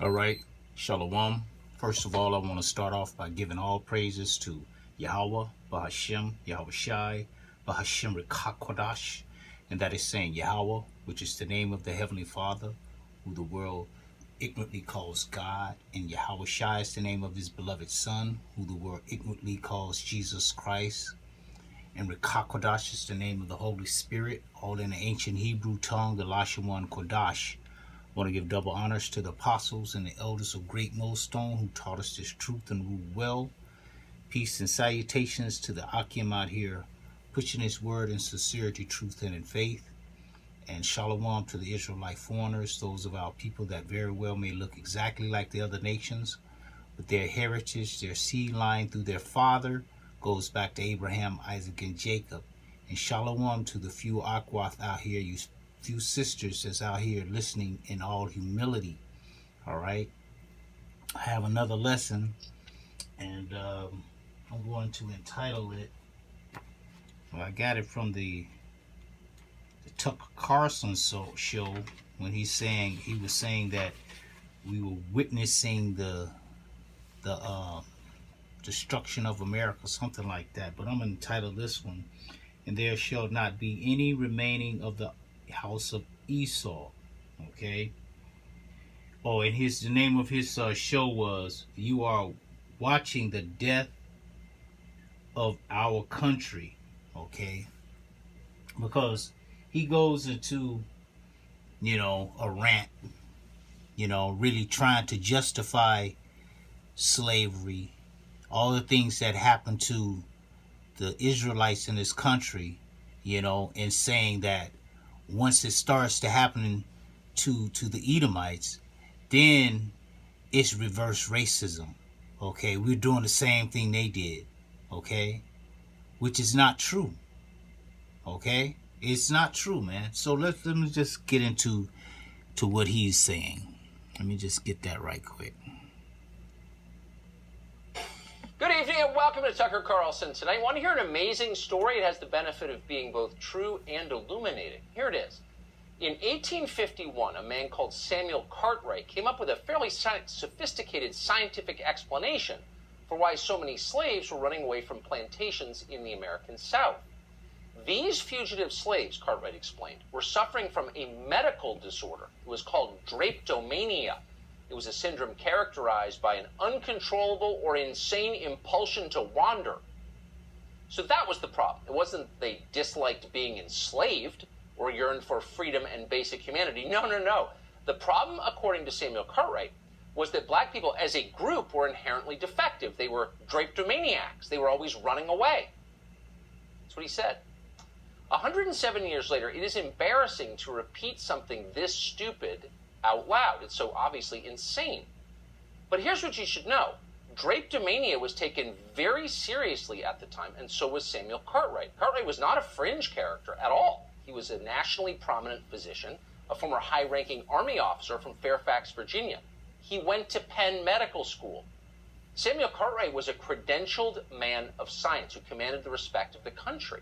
All right, Shalom. First of all, I want to start off by giving all praises to YAHAWAH, BaHaShem, YAHAWASHI, BaHaShem RAWCHAA QADASH, and that is saying YAHAWAH, which is the name of the Heavenly Father, who the world ignorantly calls God, and YAHAWASHI is the name of his beloved Son, who the world ignorantly calls Jesus Christ, and RAWCHAA QADASH is the name of the Holy Spirit, all in the ancient Hebrew tongue, the Lashawan Kodash. I want to give double honors to the apostles and the elders of Great Millstone who taught us this truth and ruled well. Peace and salutations to the Akim out here, pushing his word in sincerity, truth, and in faith. And shalom to the Israelite foreigners, those of our people that very well may look exactly like the other nations, but their heritage, their seed line through their father goes back to Abraham, Isaac, and Jacob. And shalom to the few Akwath out here, you few sisters that's out here listening in all humility. All right, I have another lesson, and I'm going to entitle it, well, I got it from the Tucker Carlson show when he was saying that we were witnessing the destruction of America, something like that. But I'm going to entitle this one, and there shall not be any remaining of the house of Esau. Okay. Oh, and the name of his show was "You Are Watching the Death of Our Country." Okay, because he goes into a rant, really trying to justify slavery, all the things that happened to the Israelites in this country, and saying that once it starts to happen to the Edomites, then it's reverse racism. Okay, we're doing the same thing they did. Okay, which is not true. Okay, it's not true, man. So let me just get into what he's saying. Let me just get that right quick. Good evening and welcome to Tucker Carlson. Tonight, want to hear an amazing story? It has the benefit of being both true and illuminating. Here it is. In 1851, a man called Samuel Cartwright came up with a fairly sophisticated scientific explanation for why so many slaves were running away from plantations in the American South. These fugitive slaves, Cartwright explained, were suffering from a medical disorder. It was called drapetomania. It was a syndrome characterized by an uncontrollable or insane impulsion to wander. So that was the problem. It wasn't they disliked being enslaved or yearned for freedom and basic humanity. No. The problem, according to Samuel Cartwright, was that black people as a group were inherently defective. They were drapetomaniacs. They were always running away. That's what he said. 107 years later, it is embarrassing to repeat something this stupid out loud. It's so obviously insane. But here's what you should know. Drapetomania was taken very seriously at the time, and so was Samuel Cartwright. Cartwright was not a fringe character at all. He was a nationally prominent physician, a former high-ranking Army officer from Fairfax, Virginia. He went to Penn Medical School. Samuel Cartwright was a credentialed man of science who commanded the respect of the country.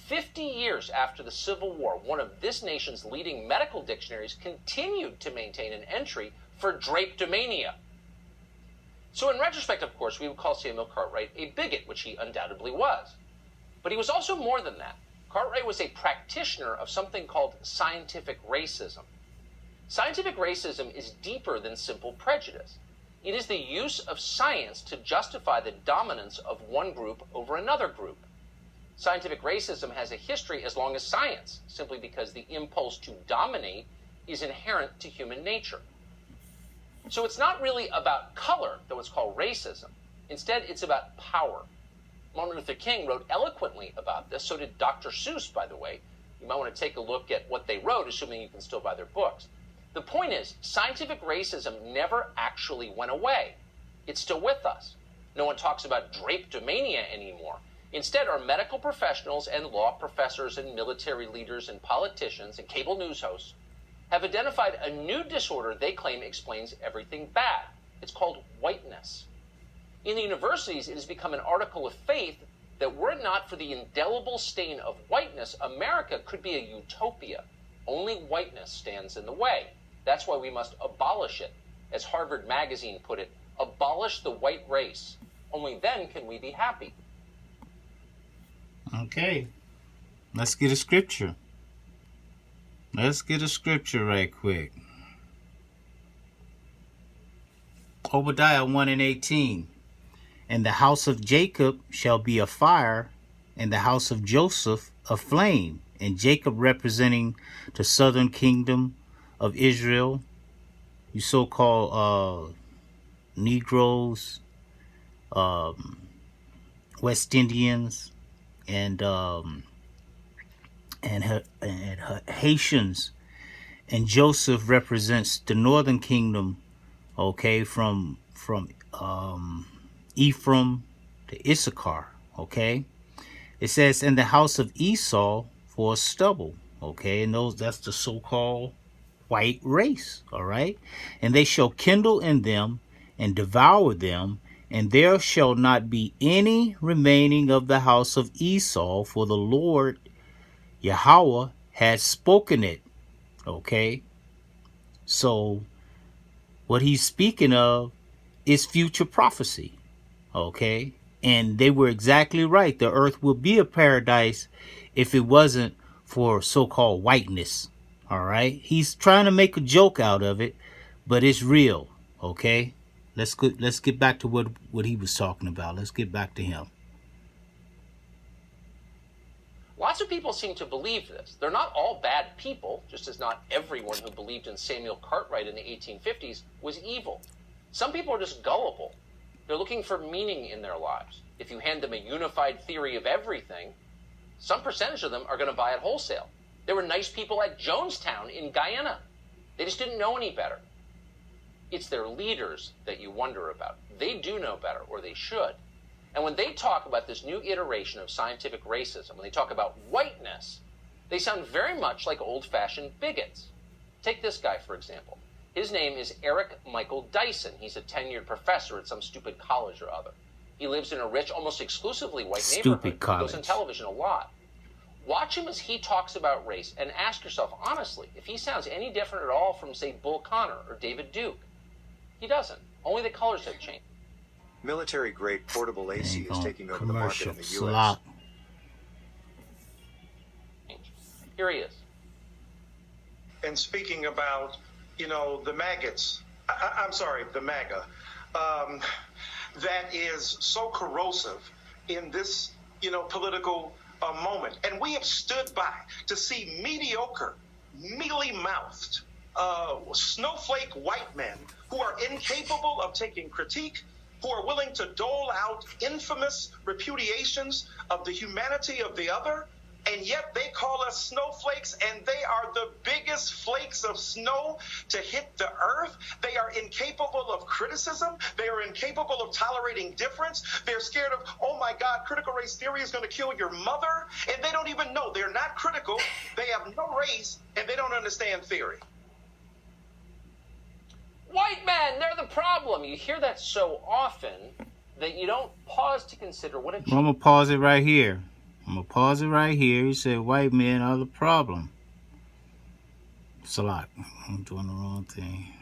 50 years after the Civil War, one of this nation's leading medical dictionaries continued to maintain an entry for drapetomania. So in retrospect, of course, we would call Samuel Cartwright a bigot, which he undoubtedly was. But he was also more than that. Cartwright was a practitioner of something called scientific racism. Scientific racism is deeper than simple prejudice. It is the use of science to justify the dominance of one group over another group. Scientific racism has a history as long as science, simply because the impulse to dominate is inherent to human nature. So it's not really about color, though it's called racism. Instead, it's about power. Martin Luther King wrote eloquently about this. So did Dr. Seuss, by the way. You might want to take a look at what they wrote, assuming you can still buy their books. The point is, scientific racism never actually went away. It's still with us. No one talks about drapetomania anymore. Instead, our medical professionals and law professors and military leaders and politicians and cable news hosts have identified a new disorder they claim explains everything bad. It's called whiteness. In the universities, it has become an article of faith that were it not for the indelible stain of whiteness, America could be a utopia. Only whiteness stands in the way. That's why we must abolish it. As Harvard Magazine put it, abolish the white race. Only then can we be happy. Okay. Let's get a scripture. Let's get a scripture right quick. Obadiah 1:18. And the house of Jacob shall be a fire, and the house of Joseph a flame. And Jacob representing the southern kingdom of Israel. You so-called Negroes, West Indians, and Haitians. And Joseph represents the northern kingdom, okay, from Ephraim to Issachar, okay. It says, in the house of Esau for a stubble, okay, and that's the so-called white race, all right. And they shall kindle in them and devour them, and there shall not be any remaining of the house of Esau, for the Lord YAHAWAH has spoken it, okay. So what he's speaking of is future prophecy, okay. And they were exactly right. The earth will be a paradise if it wasn't for so-called whiteness. All right. He's trying to make a joke out of it, but it's real. Okay. Let's get back to what he was talking about. Let's get back to him. Lots of people seem to believe this. They're not all bad people, just as not everyone who believed in Samuel Cartwright in the 1850s was evil. Some people are just gullible. They're looking for meaning in their lives. If you hand them a unified theory of everything, some percentage of them are going to buy it wholesale. There were nice people at Jonestown in Guyana. They just didn't know any better. It's their leaders that you wonder about. They do know better, or they should. And when they talk about this new iteration of scientific racism, when they talk about whiteness, they sound very much like old-fashioned bigots. Take this guy, for example. His name is Eric Michael Dyson. He's a tenured professor at some stupid college or other. He lives in a rich, almost exclusively white neighborhood. He goes on television a lot. Watch him as he talks about race and ask yourself, honestly, if he sounds any different at all from, say, Bull Connor or David Duke. He doesn't. Only the colors have changed. Military-grade portable AC is taking over the market in the U.S. Here he is. And speaking about, the maggots, I'm sorry, the MAGA, that is so corrosive in this, political moment. And we have stood by to see mediocre, mealy-mouthed, snowflake white men who are incapable of taking critique, who are willing to dole out infamous repudiations of the humanity of the other, and yet they call us snowflakes, and they are the biggest flakes of snow to hit the earth. They are incapable of criticism. They are incapable of tolerating difference. They're scared of, oh my God, critical race theory is going to kill your mother, and they don't even know. They're not critical. They have no race, and they don't understand theory. White men, they're the problem. You hear that so often that you don't pause to consider what it... I'm going to pause it right here. He said white men are the problem. It's a lot. I'm doing the wrong thing.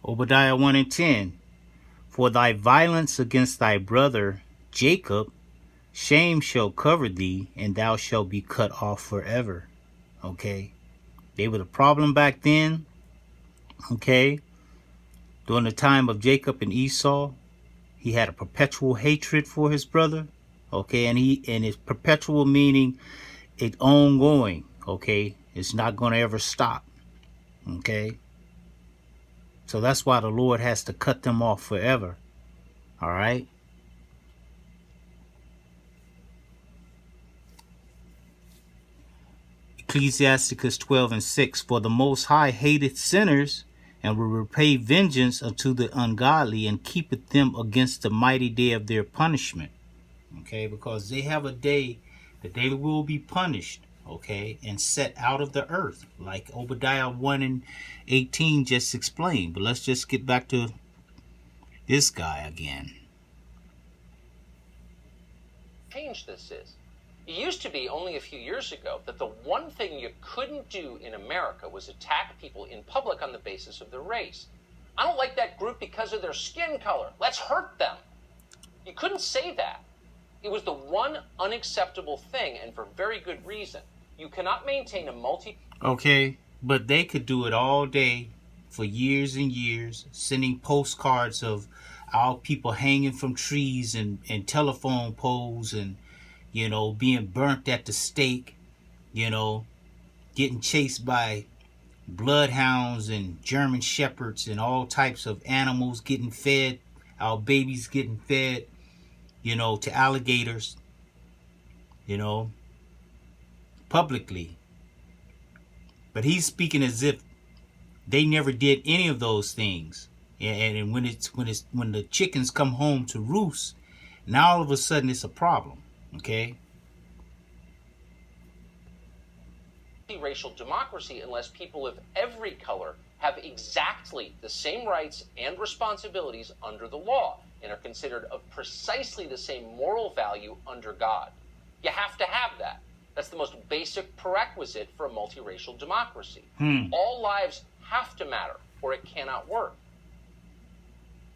Obadiah 1:10. For thy violence against thy brother Jacob, shame shall cover thee, and thou shalt be cut off forever. Okay. They were the problem back then. Okay. During the time of Jacob and Esau, he had a perpetual hatred for his brother. Okay. And it's perpetual meaning it's ongoing. Okay. It's not going to ever stop. Okay. So that's why the Lord has to cut them off forever. All right. Ecclesiasticus 12:6. For the Most High hateth sinners, and will repay vengeance unto the ungodly, and keepeth them against the mighty day of their punishment. Okay, because they have a day that they will be punished, okay, and set out of the earth, like Obadiah 1:18 just explained. But let's just get back to this guy again. Change this is. It used to be only a few years ago that the one thing you couldn't do in America was attack people in public on the basis of their race. I don't like that group because of their skin color. Let's hurt them. You couldn't say that. It was the one unacceptable thing, and for very good reason. You cannot maintain a Okay, but they could do it all day for years and years, sending postcards of our people hanging from trees and telephone poles and, you know, being burnt at the stake, you know, getting chased by bloodhounds and German shepherds and all types of animals getting fed, our babies getting fed, you know, to alligators, you know, publicly. But he's speaking as if they never did any of those things. And when the chickens come home to roost, now all of a sudden it's a problem. Okay? Racial democracy unless people of every color have exactly the same rights and responsibilities under the law and are considered of precisely the same moral value under God. You have to have that. That's the most basic prerequisite for a multiracial democracy. All lives have to matter or it cannot work.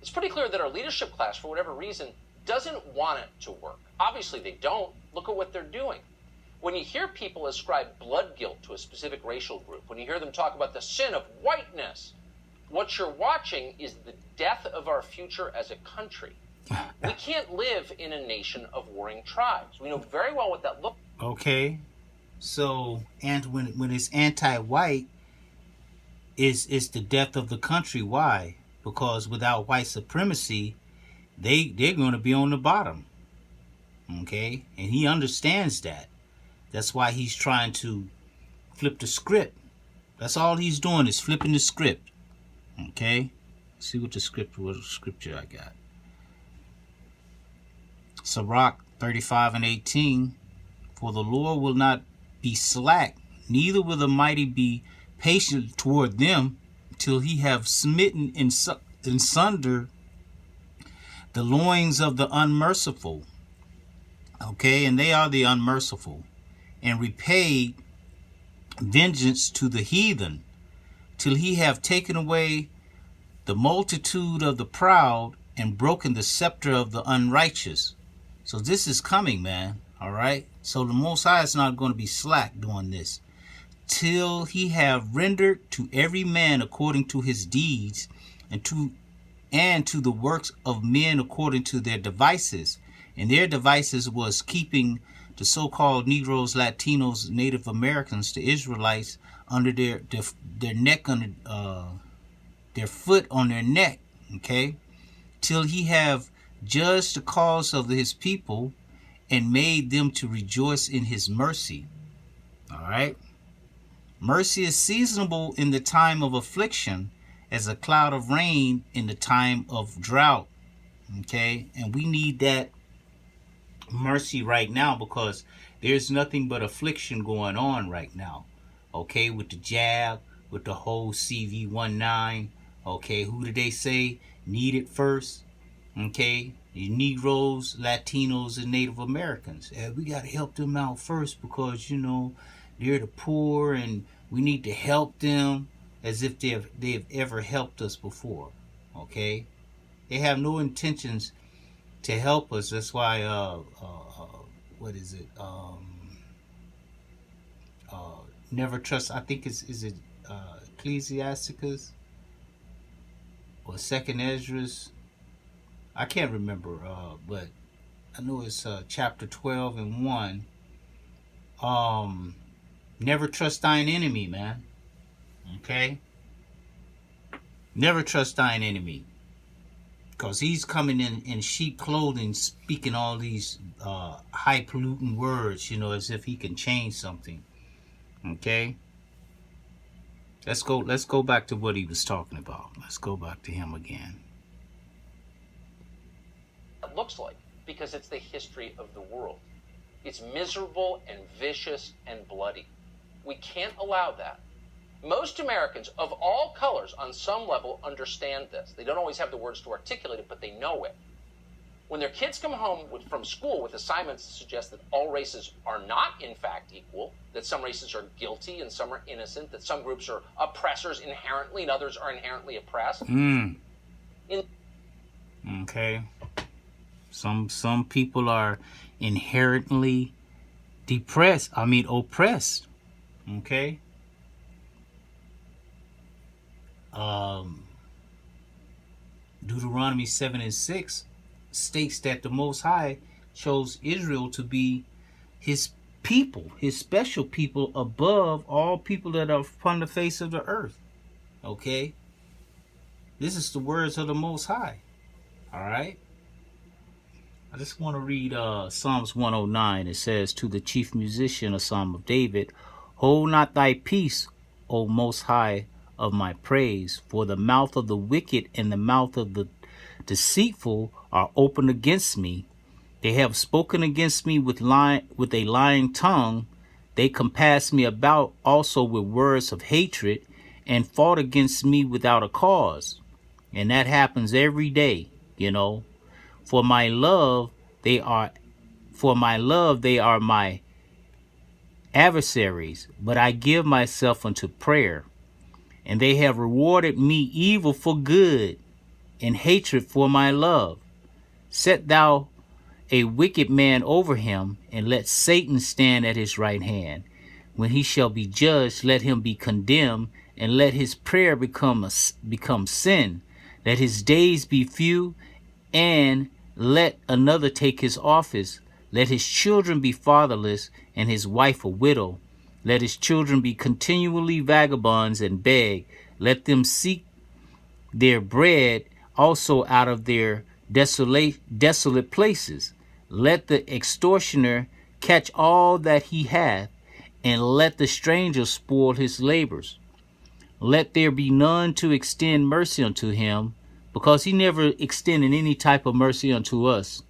It's pretty clear that our leadership class, for whatever reason, doesn't want it to work. Obviously they don't. Look at what they're doing. When you hear people ascribe blood guilt to a specific racial group, when you hear them talk about the sin of whiteness, what you're watching is the death of our future as a country. We can't live in a nation of warring tribes. We know very well what that looks like. Okay. So, and when it's anti-white, is the death of the country. Why? Because without white supremacy, they're going to be on the bottom. Okay? And he understands that. That's why he's trying to flip the script. That's all he's doing is flipping the script. Okay? Let's see what scripture I got. Sirach 35:18. For the Lord will not be slack, neither will the mighty be patient toward them, till he have smitten in sunder the loins of the unmerciful. Okay, and they are the unmerciful. And repaid vengeance to the heathen, till he have taken away the multitude of the proud and broken the scepter of the unrighteous. So this is coming, man. All right. So the Most High is not going to be slack doing this, till he have rendered to every man according to his deeds, and to the works of men according to their devices. And their devices was keeping the so-called Negroes, Latinos, Native Americans, the Israelites, under their neck, under their foot on their neck, okay, till he have judged the cause of his people and made them to rejoice in his mercy. All right. Mercy is seasonable in the time of affliction, as a cloud of rain in the time of drought. Okay, and we need that mercy right now because there's nothing but affliction going on right now. Okay, with the jab, with the whole CV-19. Okay, who did they say need it first? Okay, the Negroes, Latinos, and Native Americans. We got to help them out first because, you know, they're the poor and we need to help them, as if they've ever helped us before. Okay, they have no intentions to help us. That's why what is it, never trust, I think is it Ecclesiasticus or Second Esdras, I can't remember, but I know it's chapter 12 and 1. Never trust thine enemy, man. Okay, never trust thine enemy, because he's coming in sheep clothing, speaking all these highfalutin words, you know, as if he can change something. Okay, let's go back to what he was talking about. Let's go back to him again. It looks like, because it's the history of the world. It's miserable and vicious and bloody. We can't allow that. Most Americans of all colors on some level understand this. They don't always have the words to articulate it, but they know it. When their kids come home from school with assignments that suggest that all races are not, in fact, equal, that some races are guilty and some are innocent, that some groups are oppressors inherently and others are inherently oppressed. Okay. Some people are inherently oppressed. Okay. Deuteronomy 7:6 states that the Most High chose Israel to be his people, his special people, above all people that are upon the face of the earth. Okay? This is the words of the Most High. All right? I just want to read Psalms 109. It says, to the chief musician, a psalm of David, hold not thy peace, O Most High of my praise, for the mouth of the wicked and the mouth of the deceitful are open against me. They have spoken against me with a lying tongue. They compassed me about also with words of hatred, and fought against me without a cause. And that happens every day, you know. For my love they are my adversaries, but I give myself unto prayer. And they have rewarded me evil for good, and hatred for my love. Set thou a wicked man over him, and let Satan stand at his right hand. When he shall be judged, let him be condemned, and let his prayer become sin. Let his days be few, and let another take his office. Let his children be fatherless, and his wife a widow. Let his children be continually vagabonds and beg. Let them seek their bread also out of their desolate places. Let the extortioner catch all that he hath, and let the stranger spoil his labors. Let there be none to extend mercy unto him, because he never extended any type of mercy unto us.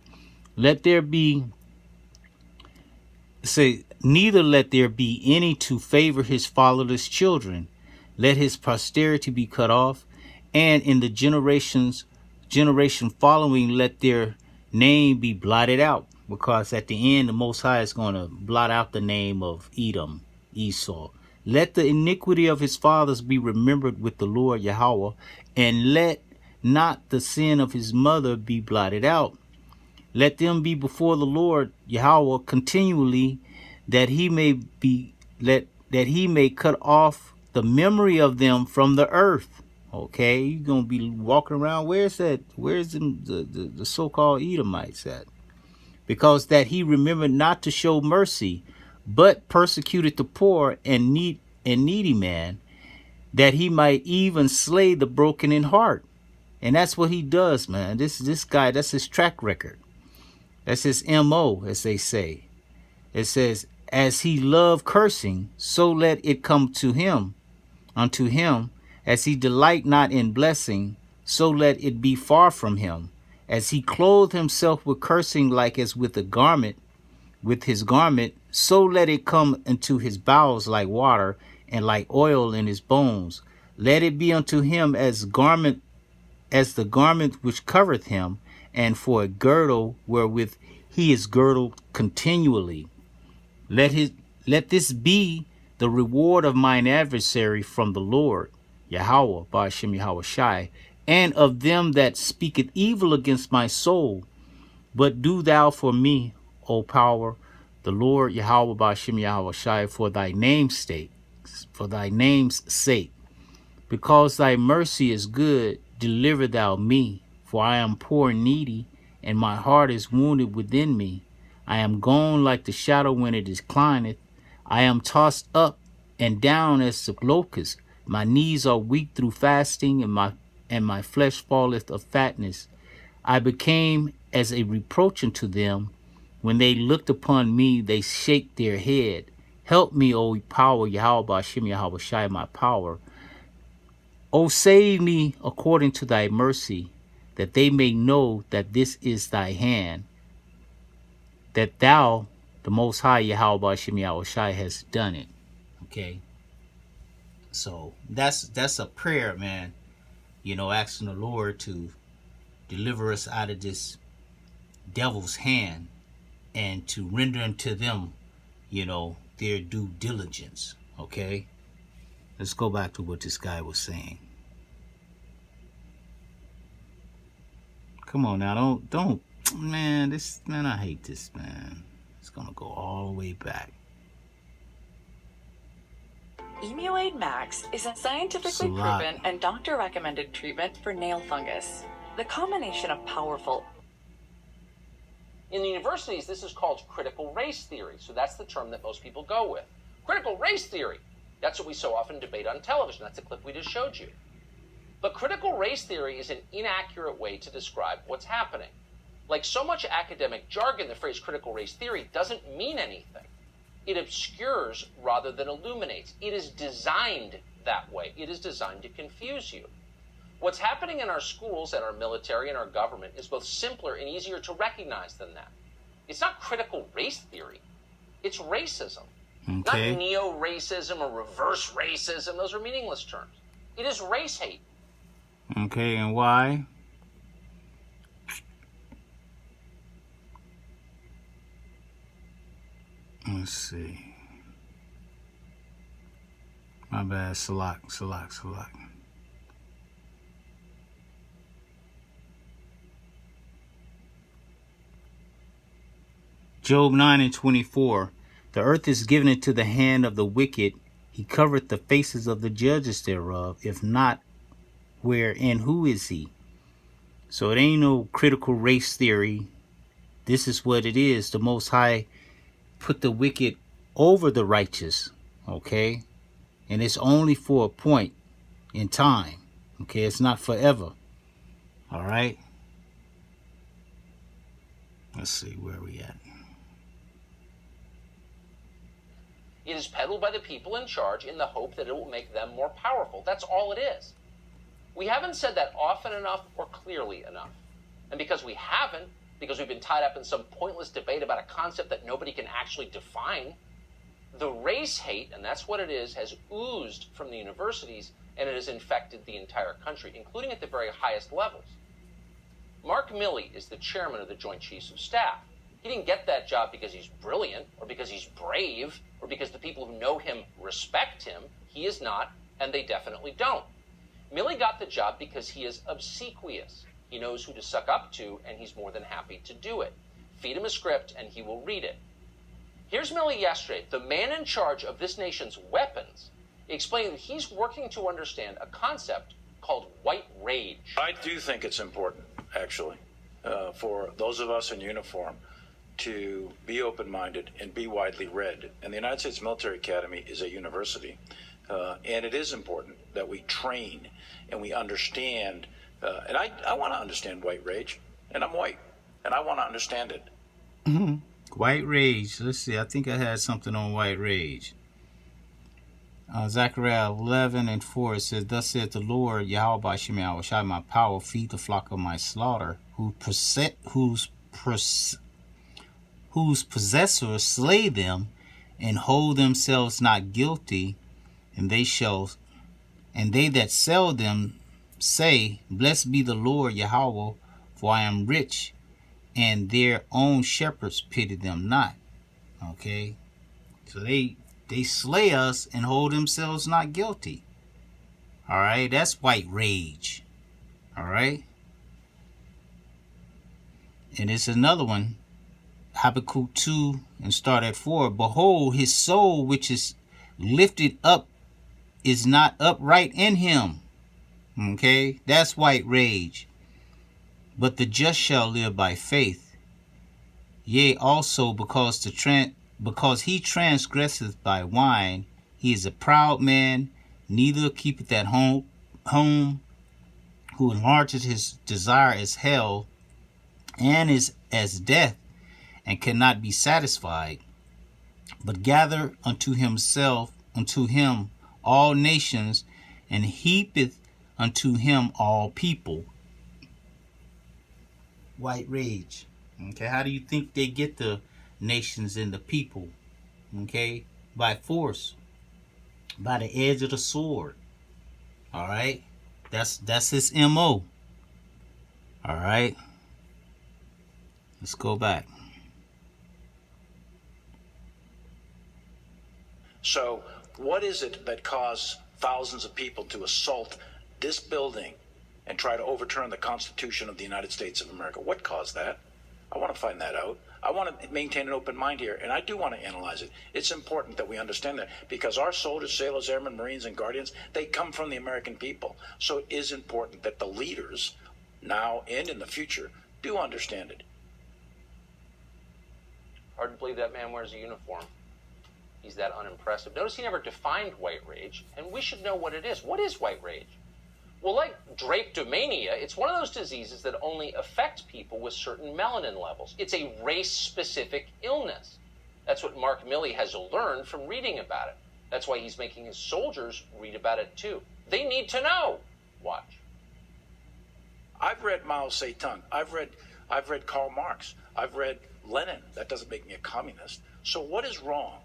Neither let there be any to favor his fatherless children. Let his posterity be cut off, and in the generation following, let their name be blotted out. Because at the end, the Most High is going to blot out the name of Edom, Esau. Let the iniquity of his fathers be remembered with the Lord YAHAWAH, and let not the sin of his mother be blotted out. Let them be before the Lord YAHAWAH continually, that he may cut off the memory of them from the earth. Okay, you're gonna be walking around. Where's the so-called Edomites at? Because that he remembered not to show mercy, but persecuted the poor and needy man, that he might even slay the broken in heart. And that's what he does, man. This guy, that's his track record. That's his MO, as they say. It says, as he loved cursing, so let it come to him, unto him. As he delight not in blessing, so let it be far from him. As he clothed himself with cursing like as with his garment, so let it come into his bowels like water, and like oil in his bones. Let it be unto him as the garment which covereth him, and for a girdle wherewith he is girdled continually. Let this be the reward of mine adversary from the Lord, YAHAWAH, Ba'ashem YAHAWASHI, and of them that speaketh evil against my soul. But do thou for me, O power, the Lord YAHAWAH, Ba'ashem YAHAWASHI, for thy name's sake. Because thy mercy is good, deliver thou me. For I am poor and needy, and my heart is wounded within me. I am gone like the shadow when it declineth. I am tossed up and down as the locust. My knees are weak through fasting, and my flesh falleth of fatness. I became as a reproach unto them. When they looked upon me, they shake their head. Help me, O power, YAHAWAH, Ba'ashem YAHAWASHI, my power. O save me according to thy mercy, that they may know that this is thy hand, that thou, the Most High, YAHAWAH, Ba'ashem YAHAWASHI, has done it. Okay. So that's a prayer, man. You know, asking the Lord to deliver us out of this devil's hand and to render unto them, their due diligence. Okay? Let's go back to what this guy was saying. Come on now, don't, man, I hate this, man. It's gonna go all the way back. Emuade Max is a scientifically proven and doctor-recommended treatment for nail fungus. The combination of powerful... In the universities, this is called critical race theory, so that's the term that most people go with. Critical race theory. That's what we so often debate on television. That's the clip we just showed you. But critical race theory is an inaccurate way to describe what's happening. Like so much academic jargon, the phrase critical race theory doesn't mean anything. It obscures rather than illuminates. It is designed that way. It is designed to confuse you. What's happening in our schools and our military and our government is both simpler and easier to recognize than that. It's not critical race theory. It's racism. Okay. Not neo-racism or reverse racism. Those are meaningless terms. It is race hate. Okay, and why? Let's see. My bad, Salak. Job 9:24. The earth is given into the hand of the wicked. He covereth the faces of the judges thereof. If not, where and who is he? So it ain't no critical race theory. This is what it is. The Most High put the wicked over the righteous. Okay? And it's only for a point in time. Okay? It's not forever. All right? Let's see where we at. It is peddled by the people in charge in the hope that it will make them more powerful. That's all it is. We haven't said that often enough or clearly enough. And because we haven't, because we've been tied up in some pointless debate about a concept that nobody can actually define, the race hate, and that's what it is, has oozed from the universities, and it has infected the entire country, including at the very highest levels. Mark Milley is the chairman of the Joint Chiefs of Staff. He didn't get that job because he's brilliant, or because he's brave, or because the people who know him respect him. He is not, and they definitely don't. Milley got the job because he is obsequious. He knows who to suck up to, and he's more than happy to do it. Feed him a script, and he will read it. Here's Milley yesterday, the man in charge of this nation's weapons, explaining that he's working to understand a concept called white rage. I do think it's important, actually, for those of us in uniform to be open-minded and be widely read. And the United States Military Academy is a university, and it is important that we train and we understand. And I want to understand white rage, and I'm white, and I want to understand it. White rage. Let's see. I think I had something on white rage. Zechariah 11:4, it says, Thus saith the Lord, YAHAWASHI, my power, feed the flock of my slaughter, whose possessors slay them and hold themselves not guilty, and they that sell them say, Blessed be the Lord Yahweh, for I am rich, and their own shepherds pity them not. Okay? So they slay us and hold themselves not guilty. All right? That's white rage. All right? And it's another one. Habakkuk 2 and start at 4. Behold, his soul which is lifted up is not upright in him. Okay? That's white rage. But the just shall live by faith. Yea, also because he transgresseth by wine, he is a proud man, neither keepeth at home, who enlargeth his desire as hell, and is as death, and cannot be satisfied, but gather unto him all nations, and heapeth unto him all people. White rage. Okay, how do you think they get the nations and the people? Okay, by force, by the edge of the sword. All right, that's his MO. All right. Let's go back. So what is it that caused thousands of people to assault this building and try to overturn the Constitution of the United States of America? What caused that? I want to find that out. I want to maintain an open mind here, and I do want to analyze it. It's important that we understand that, because our soldiers, sailors, airmen, Marines, and Guardians, they come from the American people. So it is important that the leaders, now and in the future, do understand it. Hard to believe that man wears a uniform. He's that unimpressive. Notice he never defined white rage, and we should know what it is. What is white rage? Well, like drapetomania, it's one of those diseases that only affect people with certain melanin levels. It's a race-specific illness. That's what Mark Milley has learned from reading about it. That's why he's making his soldiers read about it too. They need to know. Watch. I've read Mao Zedong. I've read Karl Marx. I've read Lenin. That doesn't make me a communist. So what is wrong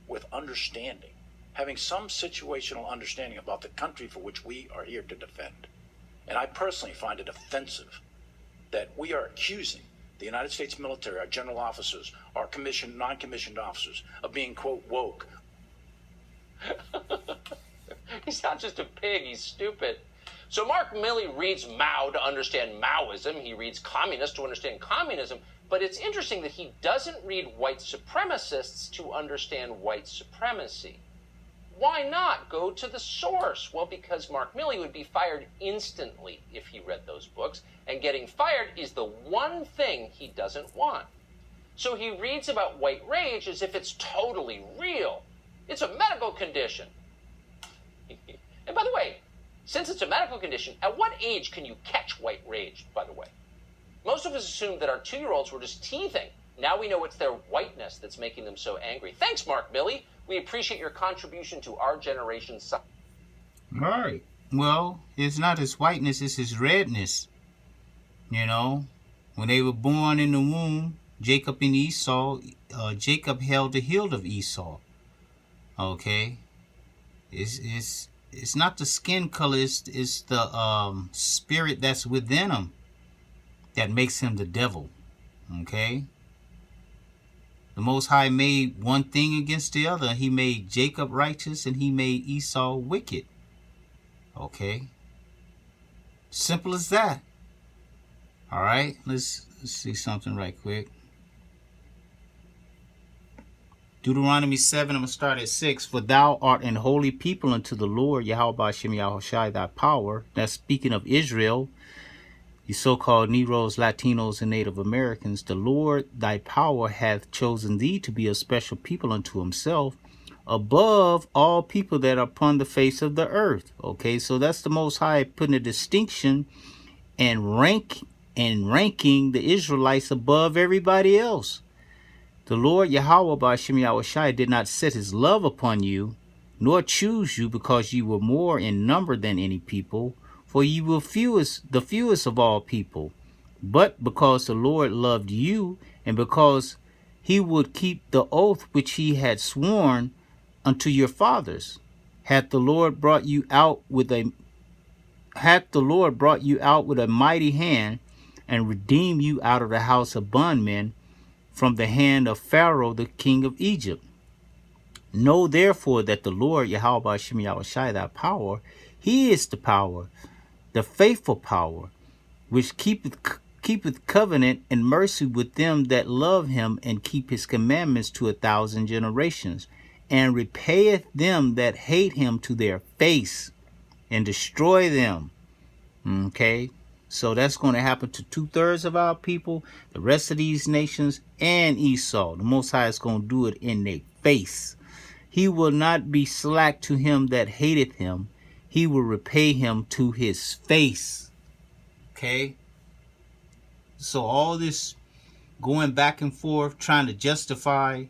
with understanding, having some situational understanding about the country for which we are here to defend? And I personally find it offensive that we are accusing the United States military, our general officers, our commissioned, non-commissioned officers, of being, quote, woke. He's not just a pig, he's stupid. So Mark Milley reads Mao to understand Maoism. He reads communist to understand communism. But it's interesting that he doesn't read white supremacists to understand white supremacy. Why not go to the source? Well, because Mark Milley would be fired instantly if he read those books, and getting fired is the one thing he doesn't want. So he reads about white rage as if it's totally real. It's a medical condition. And by the way, since it's a medical condition, at what age can you catch white rage, by the way? Most of us assumed that our 2-year-olds were just teething. Now we know it's their whiteness that's making them so angry. Thanks, Mark Milley. We appreciate your contribution to our generation's science. All right. Well, it's not his whiteness, it's his redness. You know, when they were born in the womb, Jacob and Esau, Jacob held the heel of Esau. Okay? It's not the skin color, it's the spirit that's within him that makes him the devil. Okay? The Most High made one thing against the other. He made Jacob righteous and he made Esau wicked. Okay? Simple as that. Alright, let's see something right quick. Deuteronomy 7, I'm going to start at 6. For thou art an holy people unto the Lord, YAHAWASHI, thy power. That's speaking of Israel. You so-called Negroes, Latinos, and Native Americans, the Lord thy power hath chosen thee to be a special people unto himself, above all people that are upon the face of the earth. Okay, so that's the Most High putting a distinction and ranking the Israelites above everybody else. The Lord Yahawah Ba'Shem Yahawashi did not set his love upon you, nor choose you because you were more in number than any people, for you were the fewest of all people, but because the Lord loved you, and because he would keep the oath which he had sworn unto your fathers, hath the Lord brought you out with a mighty hand, and redeemed you out of the house of bondmen, from the hand of Pharaoh the king of Egypt. Know therefore that the Lord Yahawah Ba'Shem Yahawashi, thy power, he is the power, the faithful power, which keepeth covenant and mercy with them that love him and keep his commandments to 1,000 generations, and repayeth them that hate him to their face, and destroy them. Okay, so that's going to happen to 2/3 of our people, the rest of these nations, and Esau. The Most High is going to do it in their face. He will not be slack to him that hateth him. He will repay him to his face. Okay? So all this going back and forth, trying to justify,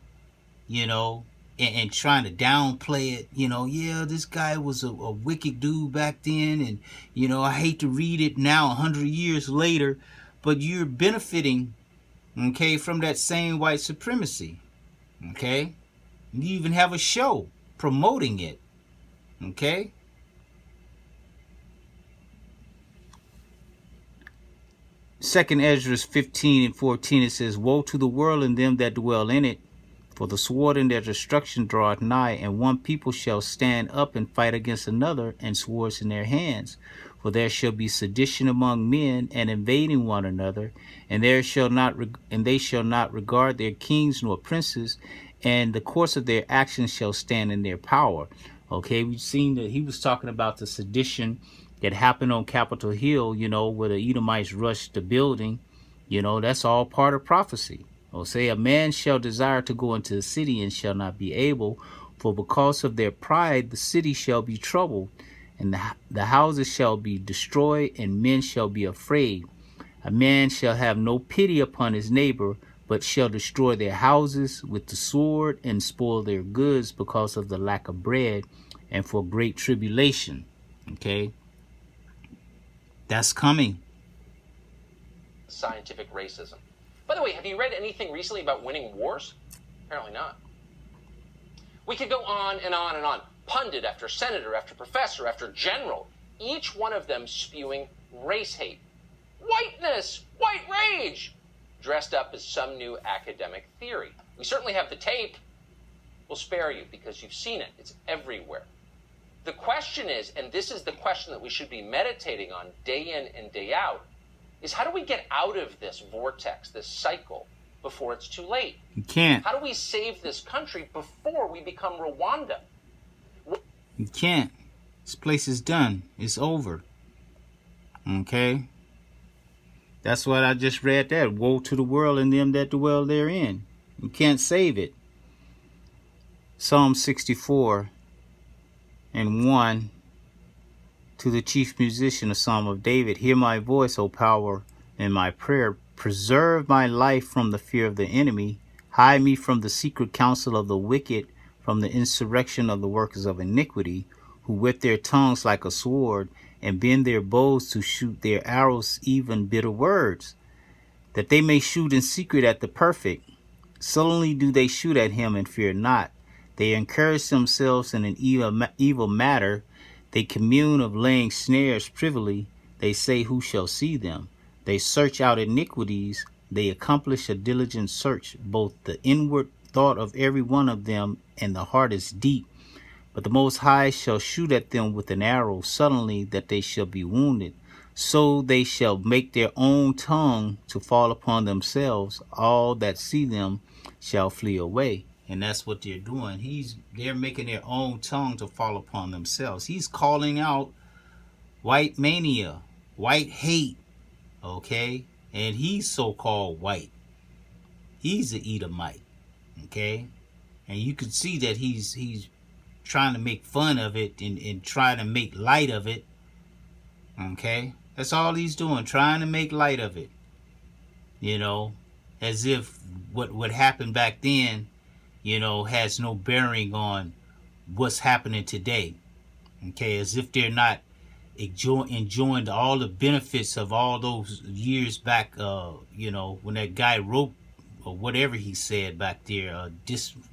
you know, and trying to downplay it, you know, yeah, this guy was a wicked dude back then, and, you know, I hate to read it now 100 years later, but you're benefiting, okay, from that same white supremacy, okay? You even have a show promoting it, okay? 2nd Ezra 15 and 14, it says, Woe to the world and them that dwell in it, for the sword and their destruction draweth nigh, and one people shall stand up and fight against another, and swords in their hands. For there shall be sedition among men, and invading one another, and they shall not regard their kings nor princes, and the course of their actions shall stand in their power. Okay, we've seen that he was talking about the sedition that happened on Capitol Hill, you know, where the Edomites rushed the building. You know, that's all part of prophecy. Or say, a man shall desire to go into the city and shall not be able, for because of their pride the city shall be troubled, and the houses shall be destroyed, and men shall be afraid. A man shall have no pity upon his neighbor, but shall destroy their houses with the sword, and spoil their goods because of the lack of bread, and for great tribulation. Okay, that's coming. Scientific racism. By the way, have you read anything recently about winning wars? Apparently not. We could go on and on and on. Pundit after senator, after professor, after general, each one of them spewing race hate. Whiteness! White rage! Dressed up as some new academic theory. We certainly have the tape. We'll spare you because you've seen it. It's everywhere. The question is, and this is the question that we should be meditating on day in and day out, is how do we get out of this vortex, this cycle, before it's too late? You can't. How do we save this country before we become Rwanda? You can't. This place is done. It's over. Okay? That's what I just read there. Woe to the world and them that dwell therein. You can't save it. Psalm 64 and 1. To the chief musician, a psalm of David. Hear my voice, O power, in my prayer. Preserve my life from the fear of the enemy. Hide me from the secret counsel of the wicked, from the insurrection of the workers of iniquity, who whip their tongues like a sword, and bend their bows to shoot their arrows, even bitter words, that they may shoot in secret at the perfect. Sullenly do they shoot at him and fear not. They encourage themselves in an evil matter. They commune of laying snares privily. They say, who shall see them? They search out iniquities. They accomplish a diligent search, both the inward thought of every one of them, and the heart is deep. But the Most High shall shoot at them with an arrow, suddenly that they shall be wounded. So they shall make their own tongue to fall upon themselves. All that see them shall flee away. And that's what they're doing. They're making their own tongue to fall upon themselves. He's calling out white mania, white hate, okay? And he's so-called white. He's an Edomite, okay? And you can see that he's trying to make fun of it and trying to make light of it, okay? That's all he's doing, trying to make light of it, you know, as if what happened back then, you know, has no bearing on what's happening today. Okay, as if they're not enjoying all the benefits of all those years back, you know, when that guy wrote or whatever he said back there,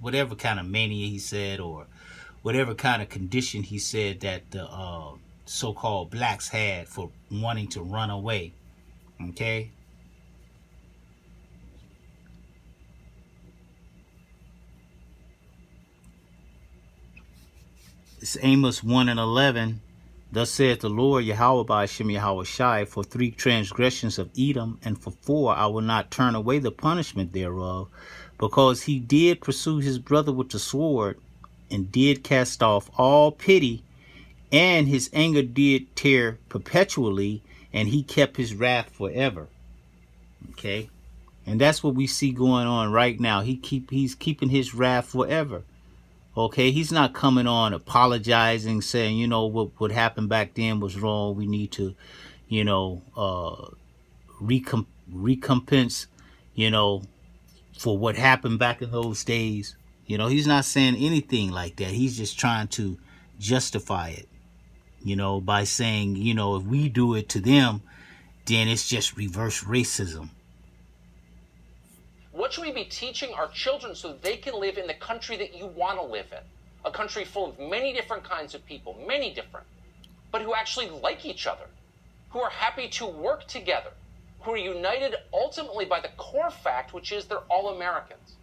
whatever kind of mania he said, or whatever kind of condition he said that the so-called blacks had for wanting to run away. Okay. It's Amos 1 and 11. Thus saith the Lord, YAHAWAH YAHAWASHI, for 3 transgressions of Edom, and for 4 I will not turn away the punishment thereof, because he did pursue his brother with the sword, and did cast off all pity, and his anger did tear perpetually, and he kept his wrath forever. Okay? And that's what we see going on right now. He's keeping his wrath forever. Okay, he's not coming on apologizing, saying, you know, what happened back then was wrong. We need to, you know, recompense, you know, for what happened back in those days. You know, he's not saying anything like that. He's just trying to justify it, you know, by saying, you know, if we do it to them, then it's just reverse racism. What should we be teaching our children so that they can live in the country that you want to live in? A country full of many different kinds of people, many different, but who actually like each other, who are happy to work together, who are united ultimately by the core fact, which is they're all Americans?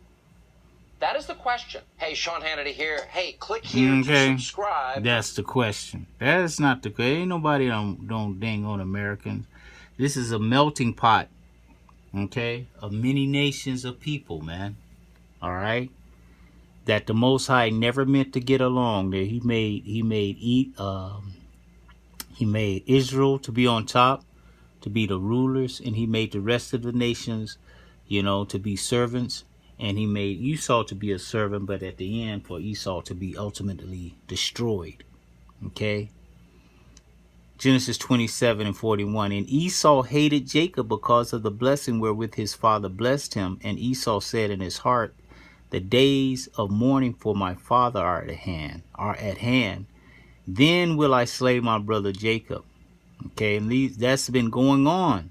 That is the question. Hey, Sean Hannity here. Hey, click here to subscribe. That's the question. That's not the question. Ain't nobody don't dang on Americans. This is a melting pot, okay, of many nations of people, man. All right, that the Most High never meant to get along. That He made Israel to be on top, to be the rulers, and He made the rest of the nations, you know, to be servants. And He made Esau to be a servant, but at the end for Esau to be ultimately destroyed. Okay. Genesis 27:41. And Esau hated Jacob because of the blessing wherewith his father blessed him. And Esau said in his heart, the days of mourning for my father are at hand. Then will I slay my brother Jacob. Okay, and that's been going on.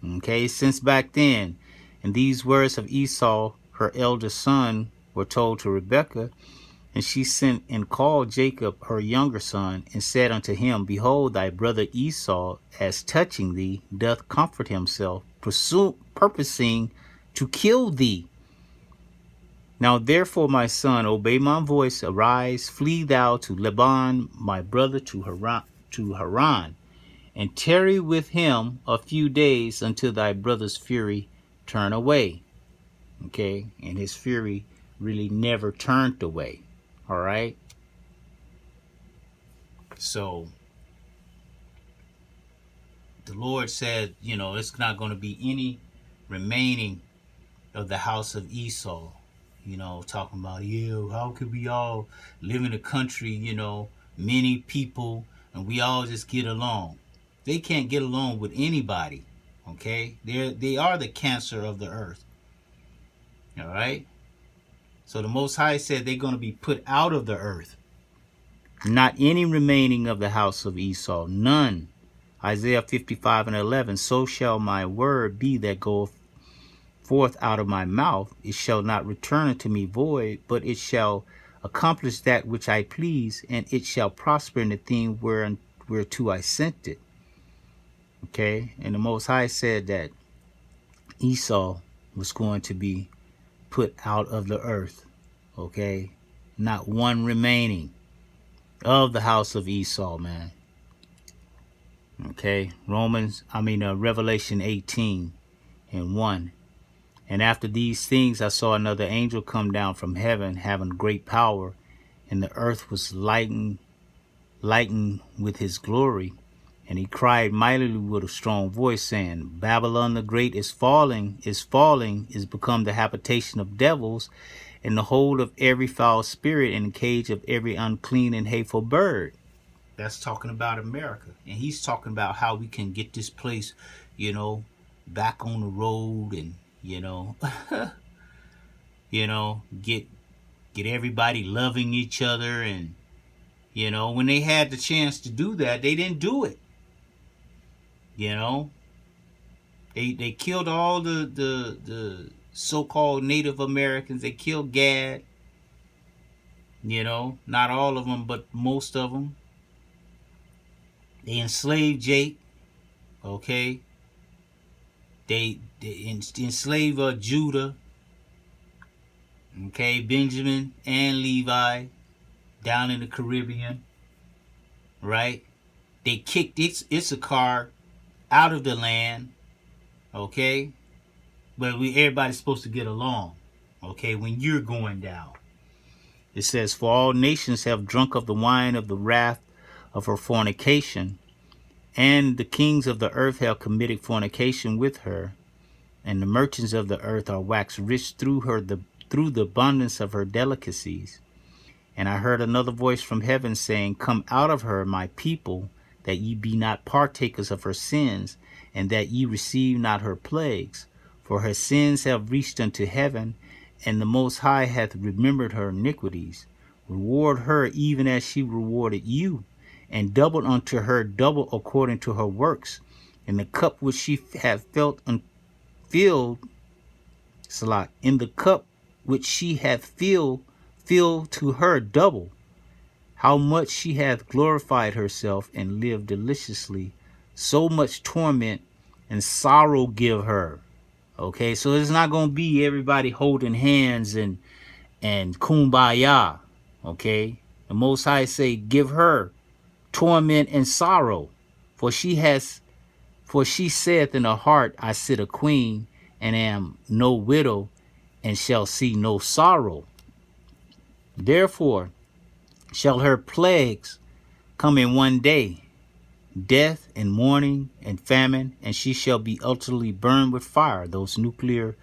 Okay, since back then. And these words of Esau, her eldest son, were told to Rebekah. And she sent and called Jacob, her younger son, and said unto him, behold, thy brother Esau, as touching thee, doth comfort himself, purposing to kill thee. Now therefore, my son, obey my voice, arise, flee thou to Laban, my brother, to Haran, and tarry with him a few days until thy brother's fury turn away. Okay, and his fury really never turned away. All right. So the Lord said, you know, it's not going to be any remaining of the house of Esau. You know, talking about, yeah, how could we all live in a country, you know, many people, and we all just get along? They can't get along with anybody. Okay, they are the cancer of the earth. All right. So the Most High said they're going to be put out of the earth. Not any remaining of the house of Esau, none. Isaiah 55:11. So shall my word be that goeth forth out of my mouth. It shall not return unto me void, but it shall accomplish that which I please, and it shall prosper in the thing whereto I sent it. Okay, and the Most High said that Esau was going to be put out of the earth. Okay, not one remaining of the house of Esau, man. Okay, Revelation 18:1. And after these things I saw another angel come down from heaven, having great power, and the earth was lightened with his glory. And he cried mightily with a strong voice, saying, Babylon the great is falling, is become the habitation of devils, and the hold of every foul spirit, and the cage of every unclean and hateful bird. That's talking about America. And he's talking about how we can get this place, you know, back on the road, and, you know, get everybody loving each other. And, you know, when they had the chance to do that, they didn't do it. You know, they killed all the so-called Native Americans. They killed Gad. You know, not all of them, but most of them. They enslaved Jake. Okay. They enslaved Judah. Okay, Benjamin and Levi down in the Caribbean. Right. They kicked Issachar out of the land, okay? But everybody's supposed to get along, okay, when you're going down. It says, for all nations have drunk of the wine of the wrath of her fornication, and the kings of the earth have committed fornication with her, and the merchants of the earth are waxed rich through the abundance of her delicacies. And I heard another voice from heaven saying, come out of her, my people, that ye be not partakers of her sins, and that ye receive not her plagues. For her sins have reached unto heaven, and the Most High hath remembered her iniquities. Reward her even as she rewarded you, and double unto her double according to her works. And the cup which she hath filled, in the cup which she hath filled to her double. How much she hath glorified herself and lived deliciously, so much torment and sorrow give her. Okay, so it's not going to be everybody holding hands and kumbaya. Okay, the Most High say, give her torment and sorrow, for she saith in her heart, I sit a queen, and am no widow, and shall see no sorrow. Therefore shall her plagues come in one day, death and mourning and famine, and she shall be utterly burned with fire. Those nuclear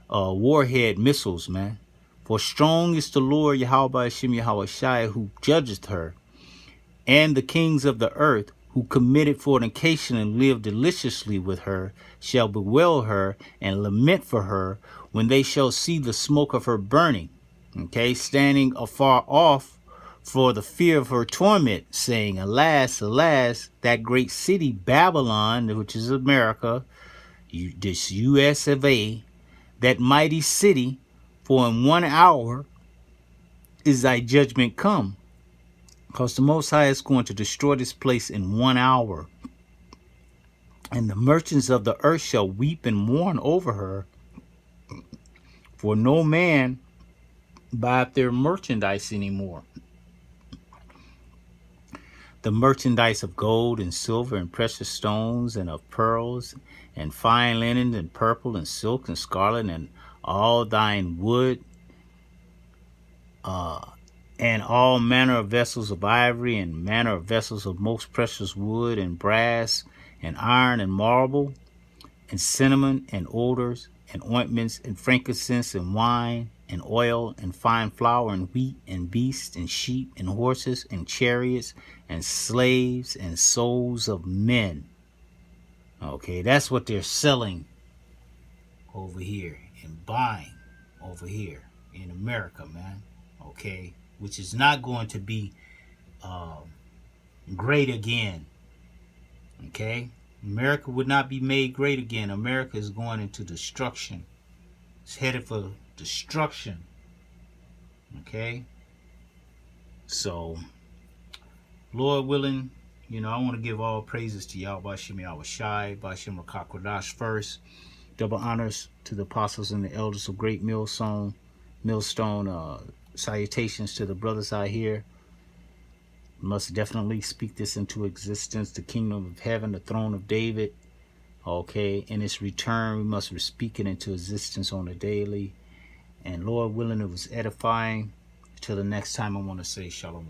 warhead missiles, man. For strong is the Lord YAHAWASHI YAHAWASHI, who judgeth her, and the kings of the earth, who committed fornication and lived deliciously with her, shall bewail her and lament for her when they shall see the smoke of her burning. Okay, standing afar off for the fear of her torment, saying, alas, alas, that great city Babylon, which is America, this US of A, that mighty city, for in 1 hour is thy judgment come. Because the Most High is going to destroy this place in 1 hour. And the merchants of the earth shall weep and mourn over her. For no man buyeth their merchandise anymore. The merchandise of gold and silver and precious stones and of pearls and fine linen and purple and silk and scarlet and all thine wood, and all manner of vessels of ivory and manner of vessels of most precious wood and brass and iron and marble and cinnamon and odors and ointments and frankincense and wine and oil and fine flour and wheat and beasts and sheep and horses and chariots and slaves and souls of men. Okay, that's what they're selling over here and buying over here in America, man. Okay, which is not going to be great again. Okay, America would not be made great again. America is going into destruction. It's headed for destruction. Okay, so Lord willing, you know, I want to give all praises to YAHAWASHI YAHAWASHI, RAWCHAA QADASH first. Double honors to the apostles and the elders of Great Millstone. Salutations to the brothers out here. We must definitely speak this into existence. The kingdom of heaven, the throne of David. Okay, in its return, we must speak it into existence on a daily. And Lord willing, it was edifying. Till the next time, I want to say shalom.